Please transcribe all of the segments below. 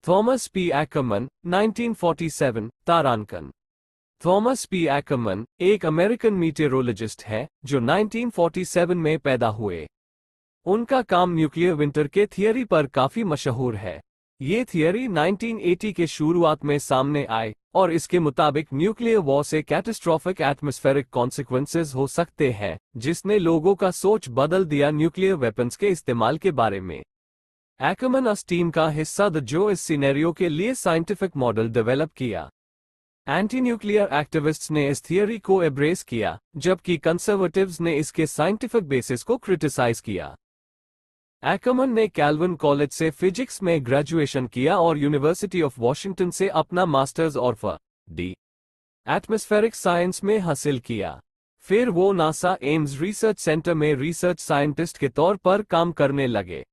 Thomas P Ackerman 1947 तारांकन। Thomas P Ackerman एक American मीटेरोलॉजिस्ट है जो 1947 में पैदा हुए। उनका काम न्यूक्लियर विंटर के थियरी पर काफी मशहूर है। ये थियरी 1980 के शुरुआत में सामने आए और इसके मुताबिक न्यूक्लियर वॉर से कैटास्ट्रोफिक एटमॉस्फेरिक कॉन्सिक्वेंसेस हो सकते हैं, जिसने लोगों का सोच बदल दिया न्यूक्लियर वेपन्स के इस्तेमाल के बारे में। एक्करमन उस टीम का हिस्सा था जो इस सिनेरियो के लिए साइंटिफिक मॉडल डेवलप किया। एंटी न्यूक्लियर एक्टिविस्ट्स ने इस थियरी को एब्रेस किया, जबकि कंजर्वेटिव्स ने इसके साइंटिफिक बेसिस को क्रिटिसाइज किया। एक्करमन ने कैल्विन कॉलेज से फिजिक्स में ग्रेजुएशन किया और यूनिवर्सिटी ऑफ वॉशिंगटन से अपना मास्टर्स और पी.डी. एटमॉस्फेरिक साइंस में हासिल किया। फिर वो नासा एम्स रिसर्च सेंटर में रिसर्च साइंटिस्ट के तौर पर काम करने लगे।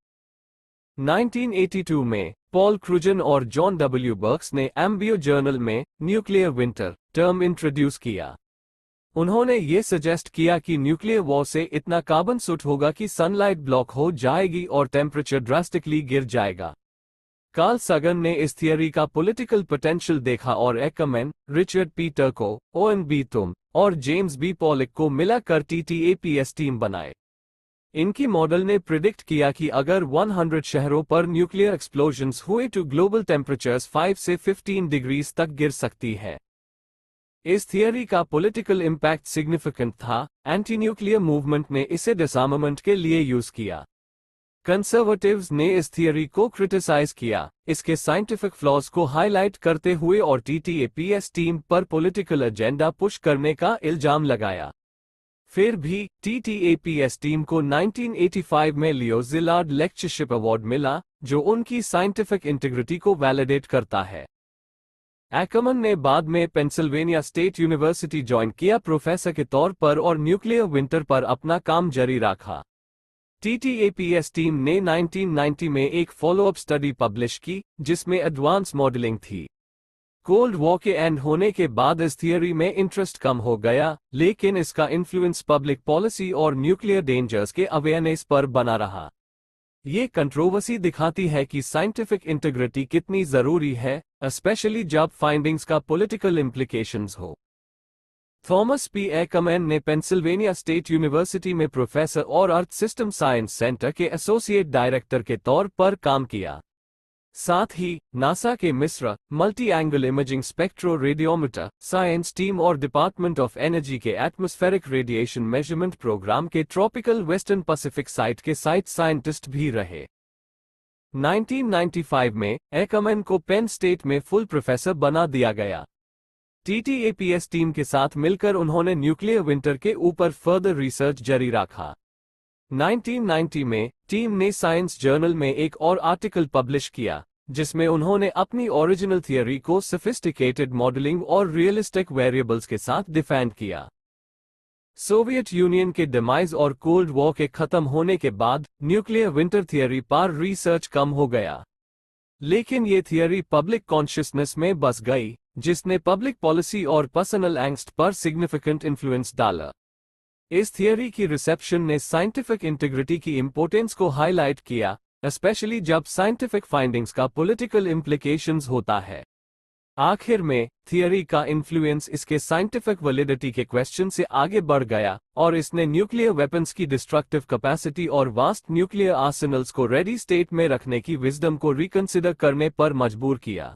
1982 में पॉल क्रूजन और जॉन डब्ल्यू बर्क्स ने एम्बियो जर्नल में न्यूक्लियर विंटर टर्म इंट्रोड्यूस किया। उन्होंने ये सजेस्ट किया कि न्यूक्लियर वॉर से इतना कार्बन सूट होगा कि सनलाइट ब्लॉक हो जाएगी और टेम्परेचर ड्रास्टिकली गिर जाएगा। कार्ल सगन ने इस थियरी का पॉलिटिकल पोटेंशियल देखा और Ackerman, Richard P Turco, Owen B Toon और जेम्स बी पॉलिक को मिलाकर TTAPS टीम बनाए। इनकी मॉडल ने प्रिडिक्ट किया कि अगर 100 शहरों पर न्यूक्लियर एक्सप्लोजन्स हुए तो ग्लोबल टेम्परेचर्स 5 से 15 डिग्रीज तक गिर सकती है। इस थियरी का पॉलिटिकल इम्पैक्ट सिग्निफिकेंट था। एंटी न्यूक्लियर मूवमेंट ने इसे डिसआर्मामेंट के लिए यूज किया। कंजर्वेटिव्स ने इस थियरी को क्रिटिसाइज किया, इसके साइंटिफिक फ्लॉज को हाईलाइट करते हुए और TTAPS टीम पर पॉलिटिकल एजेंडा पुश करने का इल्जाम लगाया। फिर भी TTAPS टीम को 1985 में लियो ज़िलार्ड लेक्चरशिप अवार्ड मिला, जो उनकी साइंटिफिक इंटीग्रिटी को वैलिडेट करता है। एक्करमन ने बाद में पेंसिल्वेनिया स्टेट यूनिवर्सिटी ज्वाइन किया प्रोफेसर के तौर पर और न्यूक्लियर विंटर पर अपना काम जारी रखा। TTAPS टीम ने 1990 में एक फॉलोअप स्टडी पब्लिश की, जिसमें एडवांस मॉडलिंग थी। कोल्ड वॉर के एंड होने के बाद इस थियरी में इंटरेस्ट कम हो गया, लेकिन इसका इन्फ्लुएंस पब्लिक पॉलिसी और न्यूक्लियर डेंजर्स के अवेयरनेस पर बना रहा। ये कंट्रोवर्सी दिखाती है कि साइंटिफिक इंटीग्रिटी कितनी जरूरी है, स्पेशली जब फाइंडिंग्स का पॉलिटिकल इम्प्लीकेशंस हो। थॉमस पी एक्करमैन ने पेंसिल्वेनिया स्टेट यूनिवर्सिटी में प्रोफेसर और अर्थ सिस्टम साइंस सेंटर के एसोसिएट डायरेक्टर के तौर पर काम किया। साथ ही नासा के मिस्र multi angle imaging spectro radiometer science team और डिपार्टमेंट ऑफ एनर्जी के एटमॉस्फेरिक रेडिएशन मेजरमेंट प्रोग्राम के ट्रॉपिकल वेस्टर्न पैसिफिक साइट के साइट साइंटिस्ट भी रहे। 1995 में एक्करमैन को पेन स्टेट में फुल प्रोफेसर बना दिया गया। TTAPS टीम के साथ मिलकर उन्होंने न्यूक्लियर विंटर के ऊपर फर्दर रिसर्च जारी रखा। 1990 में टीम ने साइंस जर्नल में एक और आर्टिकल पब्लिश किया, जिसमें उन्होंने अपनी ओरिजिनल थियरी को सोफिस्टिकेटेड मॉडलिंग और रियलिस्टिक वेरिएबल्स के साथ डिफेंड किया। सोवियत यूनियन के डिमाइज और कोल्ड वॉर के खत्म होने के बाद न्यूक्लियर विंटर थियरी पर रिसर्च कम हो गया, लेकिन ये थियरी पब्लिक कॉन्शियसनेस में बस गई, जिसने पब्लिक पॉलिसी और पर्सनल एंग्स्ट पर सिग्निफिकेंट इन्फ्लुएंस डाला। इस थियरी की रिसेप्शन ने साइंटिफिक इंटीग्रिटी की इंपॉर्टेंस को हाईलाइट किया, स्पेशली जब साइंटिफिक फाइंडिंग्स का पॉलिटिकल इम्प्लीकेशंस होता है। आखिर में थियरी का इन्फ्लुएंस इसके साइंटिफिक वैलिडिटी के क्वेश्चन से आगे बढ़ गया और इसने न्यूक्लियर वेपन्स की डिस्ट्रक्टिव कैपेसिटी और वास्ट न्यूक्लियर आर्सेनल्स को रेडी स्टेट में रखने की विजडम को रिकंसिडर करने पर मजबूर किया।